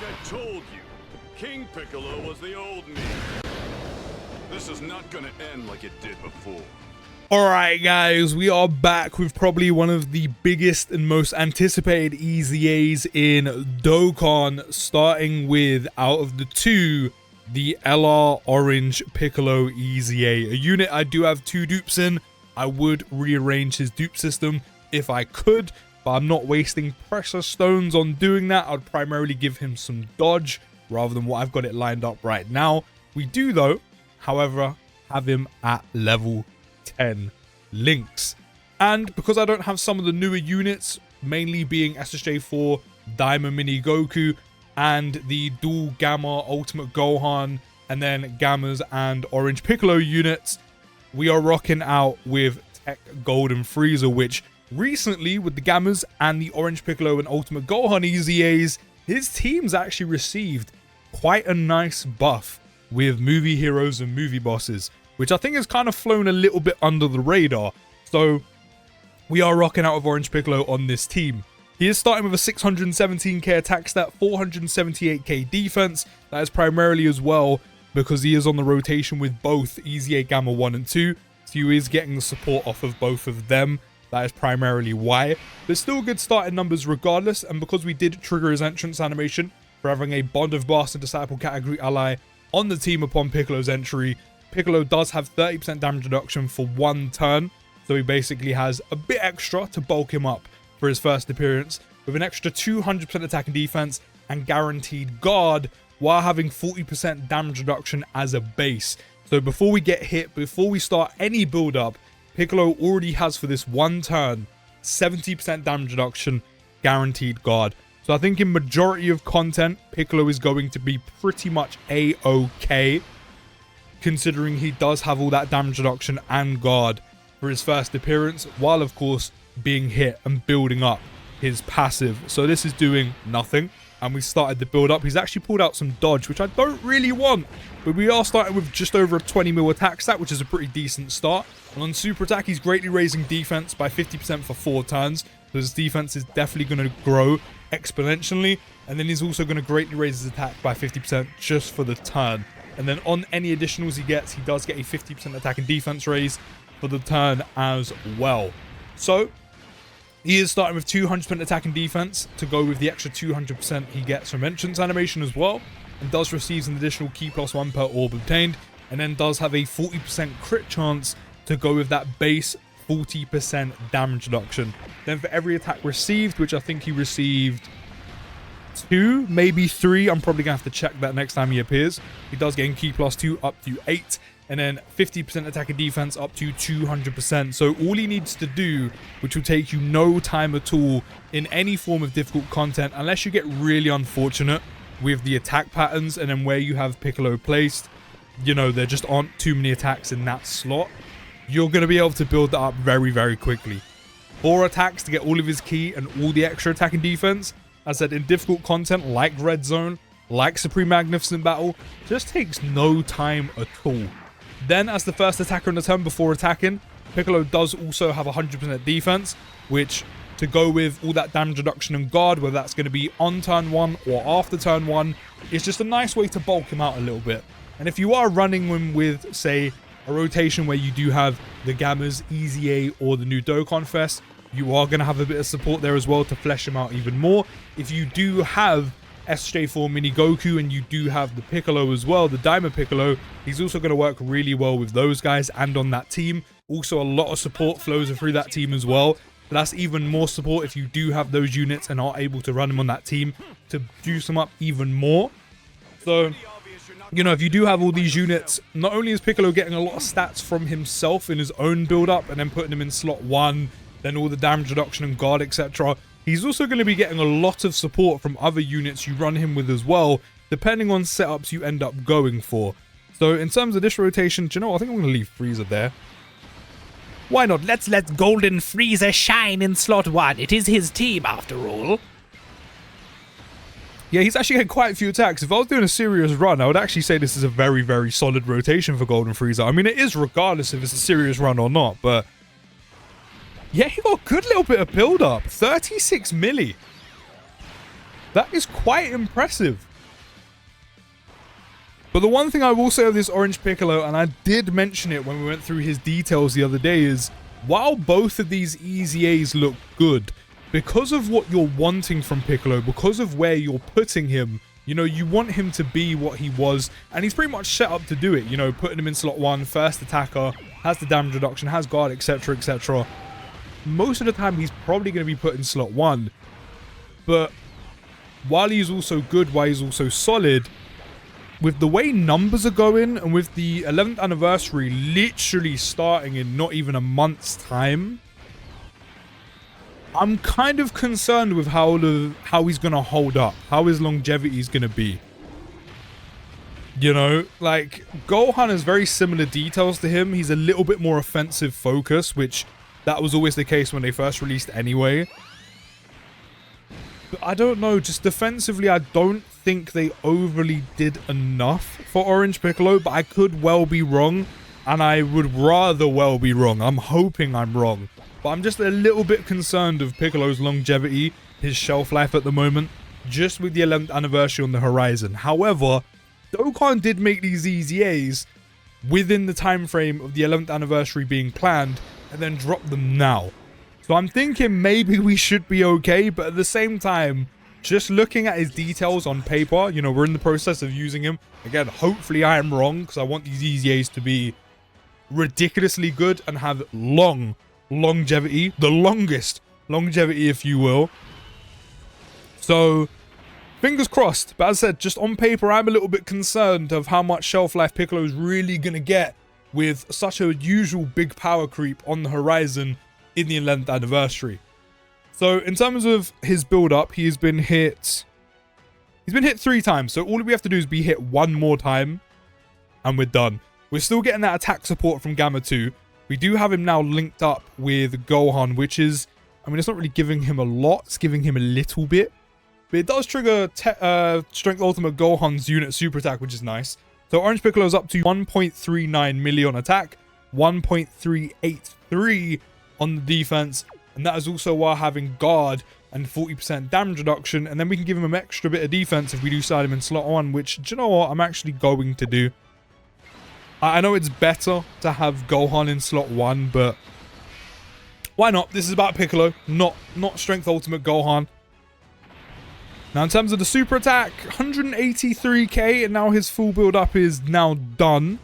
I told you, King Piccolo was the old me. This is not gonna end like it did before. Alright guys, we are back with probably one of the biggest and most anticipated EZAs in Dokkan, starting with, out of the two, the LR Orange Piccolo EZA. A unit I do have two dupes in. I would rearrange his dupe system if I could, but I'm not wasting precious stones on doing that. I'd primarily give him some dodge rather than what I've got it lined up right now. We do though, however, have him at level 10 links, and because I don't have some of the newer units, mainly being SSJ4 Diamond Mini Goku and the dual Gamma Ultimate Gohan and then Gammas and Orange Piccolo units, we are rocking out with TEQ Golden Frieza, which recently with the Gammas and the Orange Piccolo and Ultimate Gohan EZAs, his team's actually received quite a nice buff with movie heroes and movie bosses, which I think has kind of flown a little bit under the radar. So we are rocking out with Orange Piccolo on this team. He is starting with a 617k attack stat, 478k defense. That is primarily as well because he is on the rotation with both EZA Gamma 1 and 2. So he is getting the support off of both of them. That is primarily why. There's still good starting numbers regardless, and because we did trigger his entrance animation for having a Bond of Bastard Disciple category ally on the team upon Piccolo's entry, Piccolo does have 30% damage reduction for one turn, so he basically has a bit extra to bulk him up for his first appearance, with an extra 200% attack and defense and guaranteed guard, while having 40% damage reduction as a base. So before we get hit, before we start any build up, Piccolo already has for this one turn 70% damage reduction, guaranteed guard. So I think in majority of content, Piccolo is going to be pretty much a-okay, considering he does have all that damage reduction and guard for his first appearance, while of course being hit and building up his passive. So this is doing nothing, and we started the build up. He's actually pulled out some dodge, which I don't really want, but we are starting with just over a 20 mil attack stat, which is a pretty decent start. And on super attack, he's greatly raising defense by 50% for 4 turns, so his defense is definitely going to grow exponentially, and then he's also going to greatly raise his attack by 50% just for the turn. And then on any additionals he gets, he does get a 50% attack and defense raise for the turn as well. So he is starting with 200% attack and defense to go with the extra 200% he gets from entrance animation as well, and does receive an additional key +1 per orb obtained, and then does have a 40% crit chance to go with that base 40% damage reduction. Then for every attack received, which I think he received 2, maybe 3, I'm probably gonna have to check that next time he appears, he does gain key +2 up to 8, and then 50% attack and defense up to 200%. So all he needs to do, which will take you no time at all in any form of difficult content, unless you get really unfortunate with the attack patterns and then where you have Piccolo placed, you know, there just aren't too many attacks in that slot, you're going to be able to build that up very, very quickly. 4 attacks to get all of his key and all the extra attack and defense, as I said, in difficult content like Red Zone, like Supreme Magnificent Battle, just takes no time at all. Then as the first attacker in the turn before attacking, Piccolo does also have 100% defense, which to go with all that damage reduction and guard, whether that's going to be on turn 1 or after turn 1, is just a nice way to bulk him out a little bit. And if you are running him with, say, a rotation where you do have the Gammas, EZA, or the new Dokkan Fest, you are going to have a bit of support there as well to flesh him out even more. If you do have SJ4 Mini Goku and you do have the Piccolo as well, the Diamond Piccolo, he's also going to work really well with those guys and on that team. Also, a lot of support flows through that team as well. But that's even more support if you do have those units and are able to run them on that team to juice them up even more. So, you know, if you do have all these units, not only is Piccolo getting a lot of stats from himself in his own build-up and then putting them in slot 1, then all the damage reduction and guard, etc., he's also going to be getting a lot of support from other units you run him with as well, depending on setups you end up going for. So in terms of this rotation, do you know what? I think I'm going to leave Frieza there. Why not? Let's let Golden Frieza shine in slot 1. It is his team after all. Yeah, he's actually had quite a few attacks. If I was doing a serious run, I would actually say this is a very, very solid rotation for Golden Frieza. I mean, it is regardless if it's a serious run or not, but yeah, he got a good little bit of build-up. 36 milli. That is quite impressive. But the one thing I will say of this Orange Piccolo, and I did mention it when we went through his details the other day, is while both of these EZAs look good, because of what you're wanting from Piccolo, because of where you're putting him, you know, you want him to be what he was, and he's pretty much set up to do it, you know, putting him in slot 1, first attacker, has the damage reduction, has guard, etc, etc. Most of the time, he's probably going to be put in slot 1, but while he's also good, while he's also solid, with the way numbers are going, and with the 11th anniversary literally starting in not even a month's time, I'm kind of concerned with how he's going to hold up, how his longevity is going to be. You know, like, Gohan has very similar details to him. He's a little bit more offensive focus, which that was always the case when they first released anyway. But I don't know, just defensively, I don't think they overly did enough for Orange Piccolo, but I could well be wrong, and I would rather well be wrong. I'm hoping I'm wrong. But I'm just a little bit concerned of Piccolo's longevity, his shelf life at the moment, just with the 11th anniversary on the horizon. However, Dokkan did make these EZAs within the time frame of the 11th anniversary being planned, and then drop them now. So I'm thinking maybe we should be okay, but at the same time, just looking at his details on paper, you know, we're in the process of using him. Again, hopefully I am wrong, because I want these EZAs to be ridiculously good and have longevity, the longest longevity, if you will. So, fingers crossed. But as I said, just on paper, I'm a little bit concerned of how much shelf life Piccolo is really going to get with such a usual big power creep on the horizon in the 11th anniversary. So, in terms of his build-up, he's been hit 3 times. So, all we have to do is be hit 1 more time, and we're done. We're still getting that attack support from Gamma 2. We do have him now linked up with Gohan, which is, I mean, it's not really giving him a lot. It's giving him a little bit. But it does trigger Strength Ultimate Gohan's unit super attack, which is nice. So Orange Piccolo is up to 1.39 milli on attack, 1.383 on the defense. And that is also while having guard and 40% damage reduction. And then we can give him an extra bit of defense if we do side him in slot 1, which, do you know what, I'm actually going to do. I know it's better to have Gohan in slot 1, but why not? This is about Piccolo, not Strength Ultimate Gohan. Now, in terms of the super attack, 183k, and now his full build-up is now done.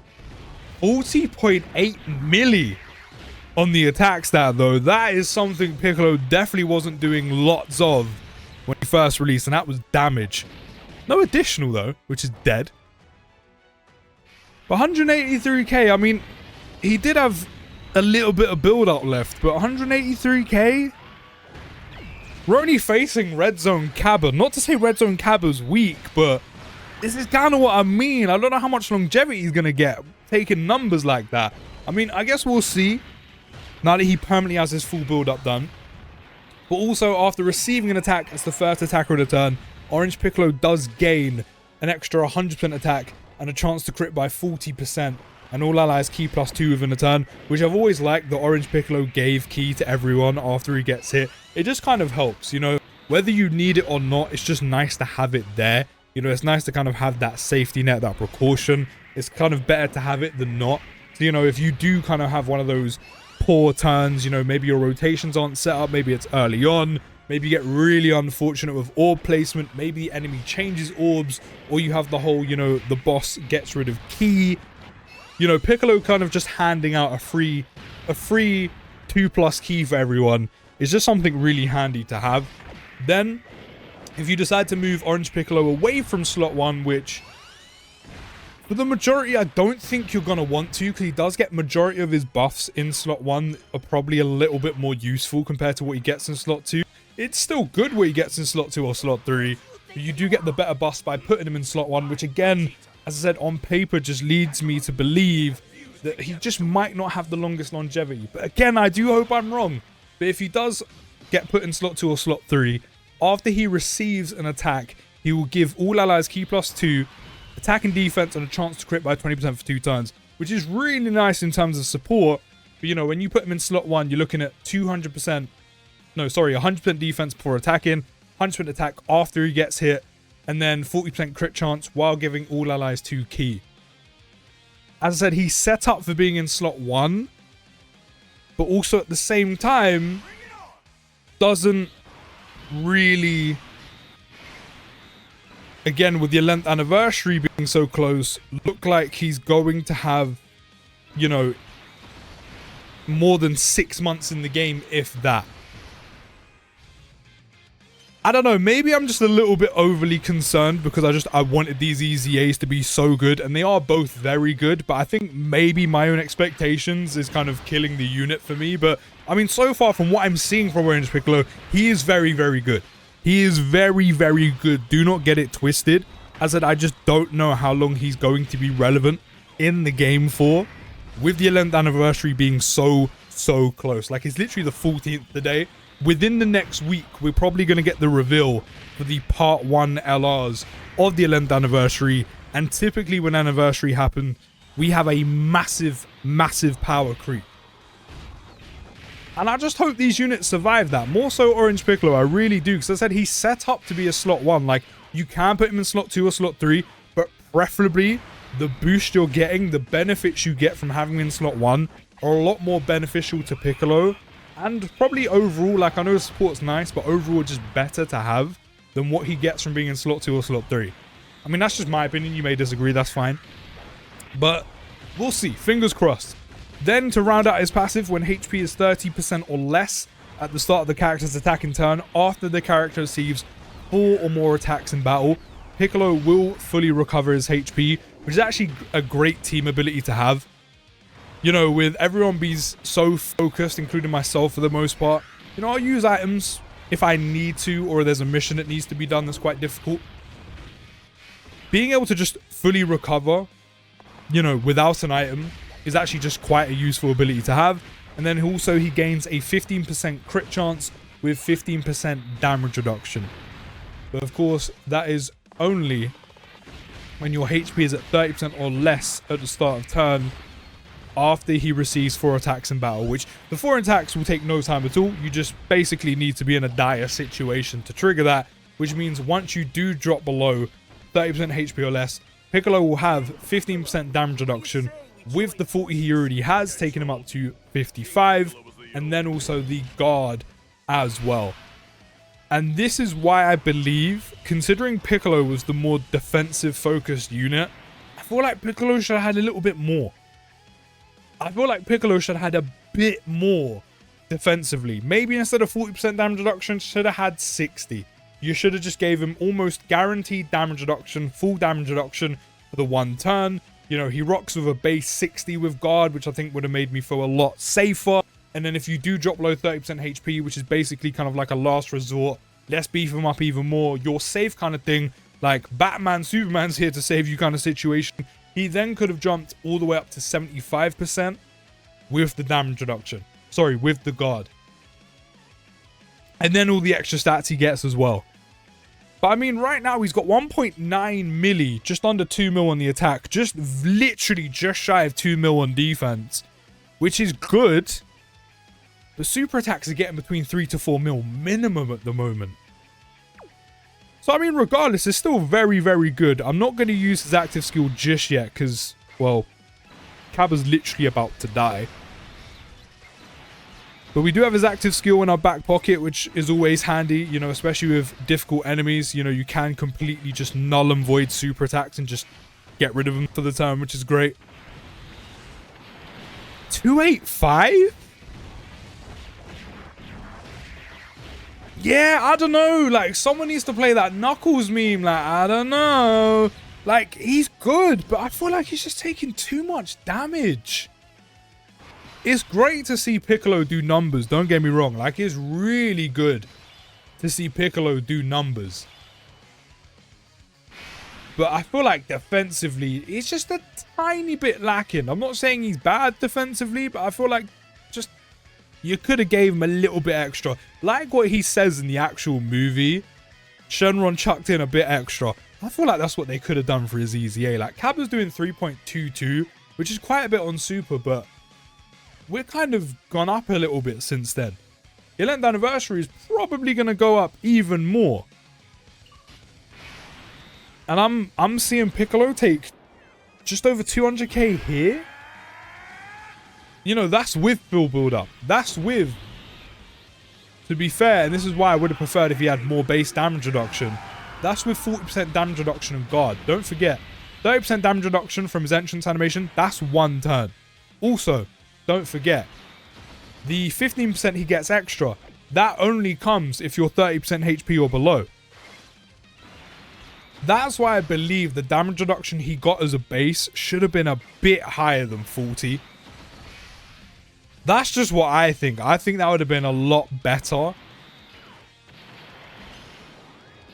40.8 milli on the attack stat, though. That is something Piccolo definitely wasn't doing lots of when he first released, and that was damage. No additional, though, which is dead. But 183k, I mean, he did have a little bit of build-up left, but 183k? We're only facing Red Zone Cabba. Not to say Red Zone Cabba's weak, but this is kind of what I mean. I don't know how much longevity he's going to get taking numbers like that. I mean, I guess we'll see now that he permanently has his full build-up done. But also, after receiving an attack as the first attacker of the turn, Orange Piccolo does gain an extra 100% attack and a chance to crit by 40%. And all allies key +2 within a turn, which I've always liked that Orange Piccolo gave key to everyone after he gets hit. It just kind of helps, you know, whether you need it or not, it's just nice to have it there. You know, it's nice to kind of have that safety net, that precaution. It's kind of better to have it than not. So, you know, if you do kind of have one of those poor turns, you know, maybe your rotations aren't set up, maybe it's early on, maybe you get really unfortunate with orb placement, maybe the enemy changes orbs, or you have the whole, you know, the boss gets rid of key. You know, Piccolo kind of just handing out a free 2+ key for everyone is just something really handy to have. Then, if you decide to move Orange Piccolo away from slot 1, which for the majority I don't think you're going to want to, because he does get majority of his buffs in slot 1 are probably a little bit more useful compared to what he gets in slot 2. It's still good what he gets in slot 2 or slot 3, but you do get the better buffs by putting him in slot 1, which again, as I said, on paper just leads me to believe that he just might not have the longest longevity. But again, I do hope I'm wrong. But if he does get put in slot 2 or slot 3, after he receives an attack, he will give all allies key +2, attack and defense, and a chance to crit by 20% for 2 turns, which is really nice in terms of support. But, you know, when you put him in slot 1, you're looking at 100% defense before attacking, 100% attack after he gets hit, and then 40% crit chance while giving all allies 2 ki. As I said, he's set up for being in slot 1, but also at the same time doesn't really, again with the 11th anniversary being so close, look like he's going to have, you know, more than 6 months in the game, if that. I don't know, maybe I'm just a little bit overly concerned because I wanted these EZAs to be so good, and they are both very good, but I think maybe my own expectations is kind of killing the unit for me. But I mean, so far from what I'm seeing from Orange Piccolo, he is very, very good. He is very, very good. Do not get it twisted. As I said, I just don't know how long he's going to be relevant in the game for, with the 11th anniversary being so close. Like, it's literally the 14th today. Within the next week, we're probably going to get the reveal for the part 1 LRs of the 11th anniversary. And typically when anniversary happen, we have a massive power creep. And I just hope these units survive that. More so Orange Piccolo, I really do. Because I said he's set up to be a slot 1. Like, you can put him in slot 2 or slot 3. But preferably, the boost you're getting, the benefits you get from having him in slot 1 are a lot more beneficial to Piccolo. And probably overall, like, I know support's nice, but overall just better to have than what he gets from being in slot 2 or slot 3. I mean, that's just my opinion. You may disagree, that's fine. But we'll see. Fingers crossed. Then, to round out his passive, when HP is 30% or less at the start of the character's attacking turn, after the character receives 4 or more attacks in battle, Piccolo will fully recover his HP, which is actually a great team ability to have. You know, with everyone being so focused, including myself for the most part, you know, I'll use items if I need to, or there's a mission that needs to be done that's quite difficult. Being able to just fully recover, you know, without an item is actually just quite a useful ability to have. And then also he gains a 15% crit chance with 15% damage reduction. But of course, that is only when your HP is at 30% or less at the start of turn, after he receives 4 attacks in battle, which the 4 attacks will take no time at all. You just basically need to be in a dire situation to trigger that, which means once you do drop below 30% HP or less, Piccolo will have 15% damage reduction with the 40 he already has, taking him up to 55, and then also the guard as well. And this is why I believe, considering Piccolo was the more defensive focused unit, I feel like Piccolo should have had a little bit more. I feel like Piccolo should have had a bit more defensively. Maybe instead of 40% damage reduction, should have had 60. You should have just gave him almost guaranteed damage reduction, full damage reduction for the 1 turn. You know, he rocks with a base 60 with guard, which I think would have made me feel a lot safer. And then if you do drop below 30% HP, which is basically kind of like a last resort, let's beef him up even more, you're safe kind of thing, like Batman, Superman's here to save you kind of situation. He then could have jumped all the way up to 75% with the damage reduction. Sorry, with the guard. And then all the extra stats he gets as well. But I mean, right now he's got 1.9 milli, just under 2 mil on the attack. Just literally just shy of 2 mil on defense, which is good. But super attacks are getting between 3 to 4 mil minimum at the moment. So, I mean, regardless, it's still very, very good. I'm not going to use his active skill just yet because, well, Cabba's literally about to die. But we do have his active skill in our back pocket, which is always handy, you know, especially with difficult enemies. You know, you can completely just null and void super attacks and just get rid of them for the turn, which is great. 285? Yeah, I don't know. Like, someone needs to play that Knuckles meme. Like, I don't know. Like, he's good, but I feel like he's just taking too much damage. It's great to see Piccolo do numbers. Don't get me wrong. Like, it's really good to see Piccolo do numbers. But I feel like defensively, it's just a tiny bit lacking. I'm not saying he's bad defensively, but I feel like just you could have gave him a little bit extra. Like what he says in the actual movie, Shenron chucked in a bit extra. I feel like that's what they could have done for his EZA. Like, Cabba's doing 3.22, which is quite a bit on super, but we're kind of gone up a little bit since then. 11th anniversary is probably going to go up even more. And I'm seeing Piccolo take just over 200k here. You know, that's with full build-up. That's with, to be fair, and this is why I would have preferred if he had more base damage reduction. That's with 40% damage reduction and guard. Don't forget, 30% damage reduction from his entrance animation, that's 1 turn. Also, don't forget, the 15% he gets extra, that only comes if you're 30% HP or below. That's why I believe the damage reduction he got as a base should have been a bit higher than 40. That's just what I think. I think that would have been a lot better.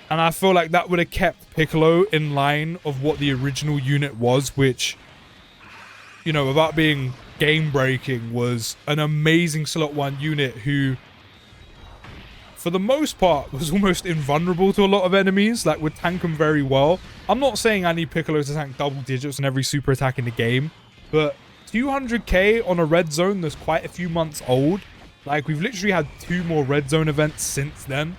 And I feel like that would have kept Piccolo in line of what the original unit was, which, you know, without being game-breaking, was an amazing slot 1 unit who, for the most part, was almost invulnerable to a lot of enemies, like would tank them very well. I'm not saying I need Piccolo to tank double digits in every super attack in the game, but 200k on a red zone that's quite a few months old. Like, we've literally had 2 more red zone events since then.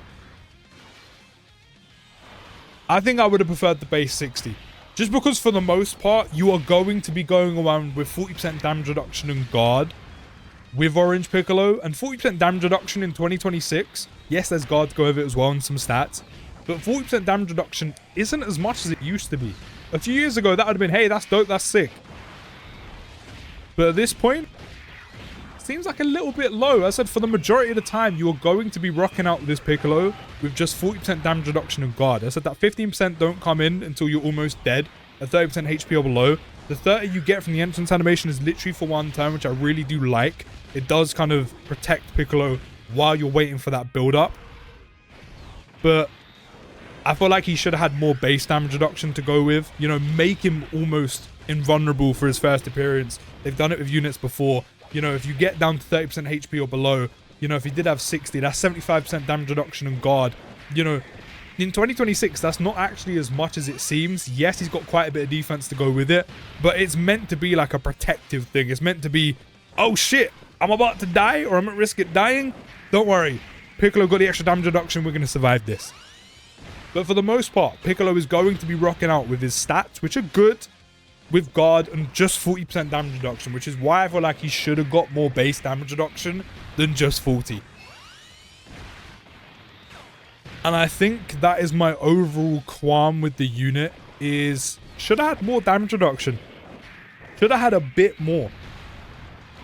I think I would have preferred the base 60. Just because for the most part, you are going to be going around with 40% damage reduction and guard with Orange Piccolo, and 40% damage reduction in 2026. Yes, there's guard to go over it as well and some stats, but 40% damage reduction isn't as much as it used to be. A few years ago, that would have been, hey, that's dope, that's sick. But at this point, it seems like a little bit low. As I said, for the majority of the time, you are going to be rocking out with this Piccolo with just 40% damage reduction and guard. I said that 15% don't come in until you're almost dead at 30% HP or below. The 30 you get from the entrance animation is literally for 1 turn, which I really do like. It does kind of protect Piccolo while you're waiting for that build-up. But I feel like he should have had more base damage reduction to go with. You know, make him almost invulnerable for his first appearance. They've done it with units before. You know, if you get down to 30% HP or below, you know, if he did have 60, that's 75% damage reduction and guard. You know, in 2026, that's not actually as much as it seems. Yes, he's got quite a bit of defense to go with it, but it's meant to be like a protective thing. It's meant to be, oh shit, I'm about to die or I'm at risk of dying. Don't worry, Piccolo got the extra damage reduction. We're going to survive this. But for the most part, Piccolo is going to be rocking out with his stats, which are good, with guard and just 40% damage reduction, which is why I feel like he should have got more base damage reduction than just 40. And I think that is my overall qualm with the unit, is should have had more damage reduction. Should have had a bit more.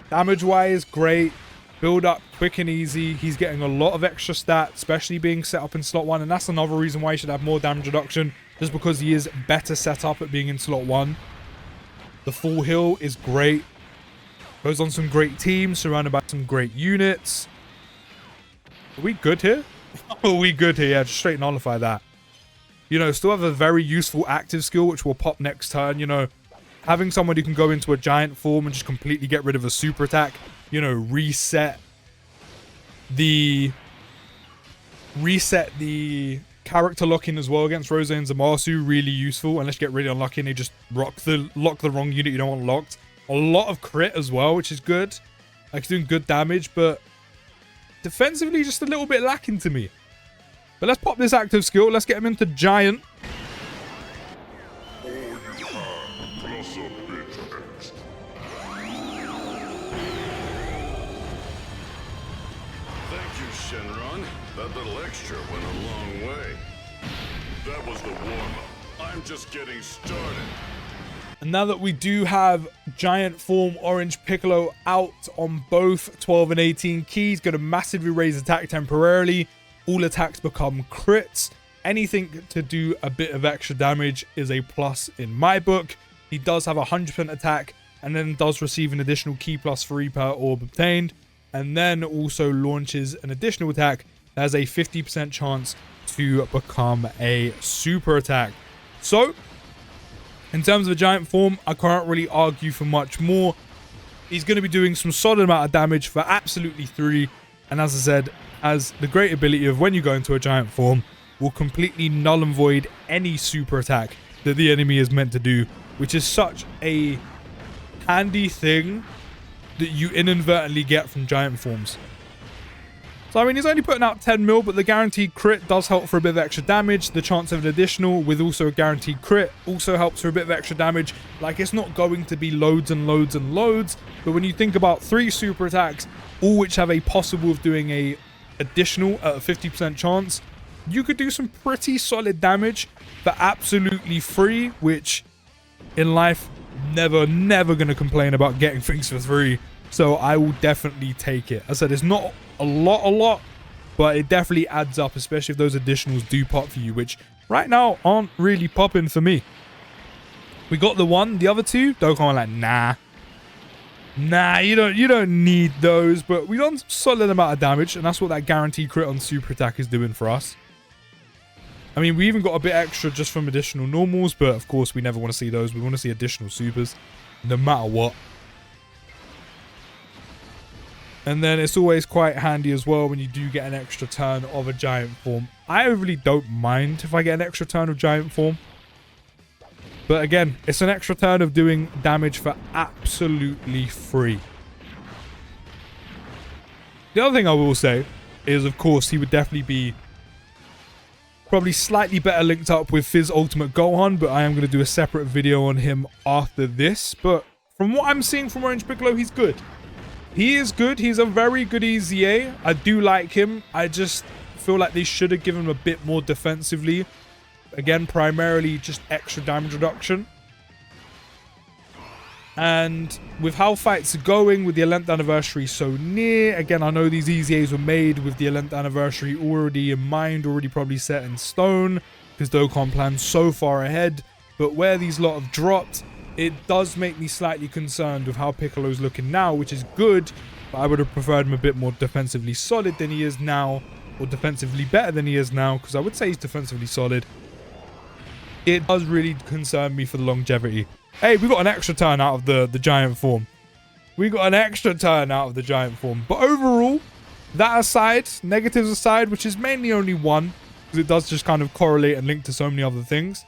Damage-wise, great. Build up quick and easy. He's getting a lot of extra stats, especially being set up in slot 1. And that's another reason why he should have more damage reduction, just because he is better set up at being in slot 1. The full heal is great. Goes on some great teams, surrounded by some great units. Are we good here? Are we good here? Yeah, just straight nullify that. You know, still have a very useful active skill, which will pop next turn. You know, having someone who can go into a giant form and just completely get rid of a super attack. You know, reset the character locking as well against Rose and Zamasu. Really useful, unless you get really unlucky and they just lock the wrong unit you don't want locked. A lot of crit as well, which is good. Like, he's doing good damage, but defensively just a little bit lacking to me. But let's pop this active skill. Let's get him into giant. That little extra went a long way. That was the warm-up. I'm just getting started. And now that we do have giant form Orange Piccolo out on both 12 and 18 keys, going to massively raise attack temporarily. All attacks become crits. Anything to do a bit of extra damage is a plus in my book. He does have 100% attack and then does receive an additional key +3 per orb obtained. And then also launches an additional attack that has a 50% chance to become a super attack. So, in terms of a giant form, I can't really argue for much more. He's going to be doing some solid amount of damage for absolutely 3. And as I said, has the great ability of, when you go into a giant form, will completely null and void any super attack that the enemy is meant to do, which is such a handy thing that you inadvertently get from giant forms. So, I mean, he's only putting out 10 mil, but the guaranteed crit does help for a bit of extra damage. The chance of an additional with also a guaranteed crit also helps for a bit of extra damage. Like, it's not going to be loads and loads and loads, but when you think about 3 super attacks, all which have a possible of doing a additional at a 50% chance, you could do some pretty solid damage for absolutely free, which in life, never going to complain about getting things for free. So I will definitely take it. As I said, it's not a lot, but it definitely adds up, especially if those additionals do pop for you, which right now aren't really popping for me. We got the one, the other two, Dokkan were like, nah, you don't need those, but we done a solid amount of damage, and that's what that guaranteed crit on super attack is doing for us. I mean, we even got a bit extra just from additional normals, but of course we never want to see those. We want to see additional supers, no matter what. And then it's always quite handy as well when you do get an extra turn of a giant form. I overly don't mind if I get an extra turn of giant form. But again, it's an extra turn of doing damage for absolutely free. The other thing I will say is, of course, he would definitely be probably slightly better linked up with Fizz Ultimate Gohan, but I am going to do a separate video on him after this. But from what I'm seeing from Orange Piccolo, he's good. He is good. He's a very good EZA. I do like him. I just feel like they should have given him a bit more defensively. Again, primarily just extra damage reduction. And with how fights are going, with the 11th anniversary so near, again, I know these EZAs were made with the 11th anniversary already in mind, already probably set in stone, because Dokkan planned so far ahead. But where these lot have dropped, it does make me slightly concerned with how Piccolo's looking now, which is good, but I would have preferred him a bit more defensively solid than he is now, or defensively better than he is now, because I would say he's defensively solid. It does really concern me for the longevity. Hey, we got an extra turn out of the giant form. We got an extra turn out of the giant form. But overall, that aside, negatives aside, which is mainly only one, because it does just kind of correlate and link to so many other things.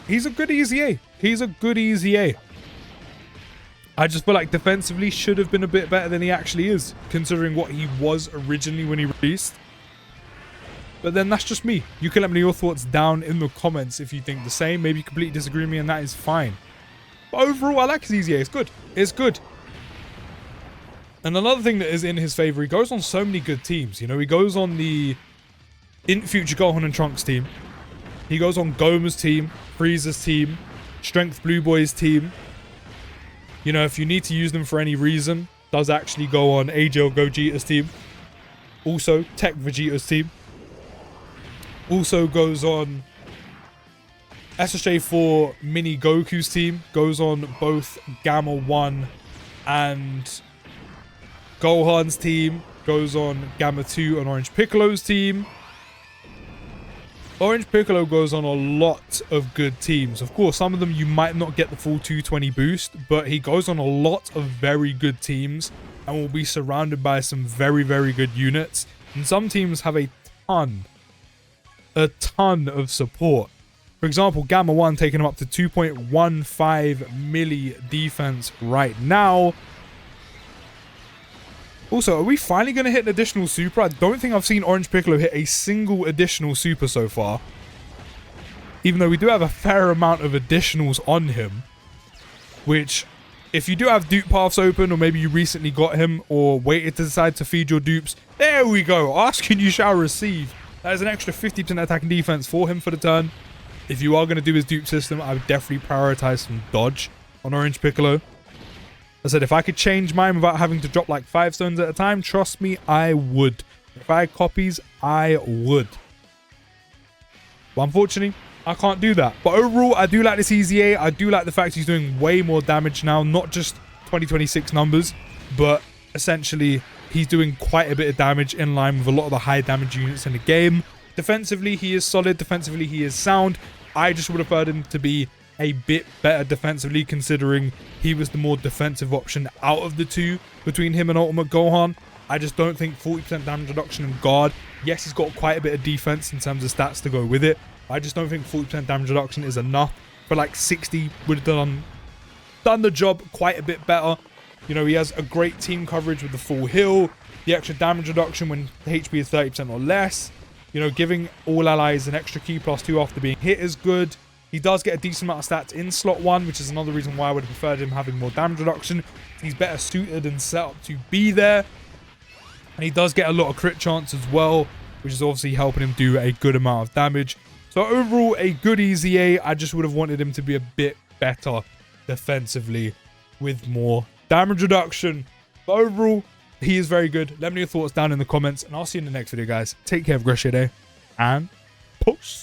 He's a good EZA. He's a good EZA. I just feel like defensively should have been a bit better than he actually is, considering what he was originally when he released. But then that's just me. You can let me know your thoughts down in the comments if you think the same. Maybe you completely disagree with me, and that is fine. But overall, I like his EZA. It's good. It's good. And another thing that is in his favor, he goes on so many good teams. You know, he goes on the In Future Gohan and Trunks team. He goes on Goma's team, Frieza's team, Strength Blue Boy's team. You know, if you need to use them for any reason, does actually go on AGL Gogeta's team. Also, TEQ Vegeta's team. Also goes on SSJ4 Mini Goku's team. Goes on both Gamma 1 and Gohan's team. Goes on Gamma 2 and Orange Piccolo's team. Orange Piccolo goes on a lot of good teams. Of course, some of them you might not get the full 220 boost, but he goes on a lot of very good teams and will be surrounded by some very, very good units. And some teams have a ton of support. For example, Gamma 1 taking him up to 2.15 milli defense right now. Also, are we finally going to hit an additional super? I don't think I've seen Orange Piccolo hit a single additional super so far. Even though we do have a fair amount of additionals on him. Which, if you do have dupe paths open, or maybe you recently got him, or waited to decide to feed your dupes, there we go. Ask and you shall receive. That is an extra 50% attack and defense for him for the turn. If you are going to do his dupe system, I would definitely prioritize some dodge on Orange Piccolo. I said, if I could change mine without having to drop like 5 stones at a time, trust me, I would. If I had copies, I would. But unfortunately, I can't do that. But overall, I do like this EZA. I do like the fact he's doing way more damage now. Not just 2026 numbers, but essentially, he's doing quite a bit of damage in line with a lot of the high damage units in the game. Defensively, he is solid. Defensively, he is sound. I just would have preferred him to be a bit better defensively, considering he was the more defensive option out of the two between him and Ultimate Gohan. I just don't think 40% damage reduction and guard. Yes, he's got quite a bit of defense in terms of stats to go with it. I just don't think 40% damage reduction is enough. But like 60 would have done the job quite a bit better. You know, he has a great team coverage with the full heal. the extra damage reduction when the HP is 30% or less. You know, giving all allies an extra key +2 after being hit is good. He does get a decent amount of stats in slot 1, which is another reason why I would have preferred him having more damage reduction. He's better suited and set up to be there. And he does get a lot of crit chance as well, which is obviously helping him do a good amount of damage. So overall, a good EZA. I just would have wanted him to be a bit better defensively with more damage reduction. But overall, he is very good. Let me know your thoughts down in the comments, and I'll see you in the next video, guys. Take care, have a great day, and peace.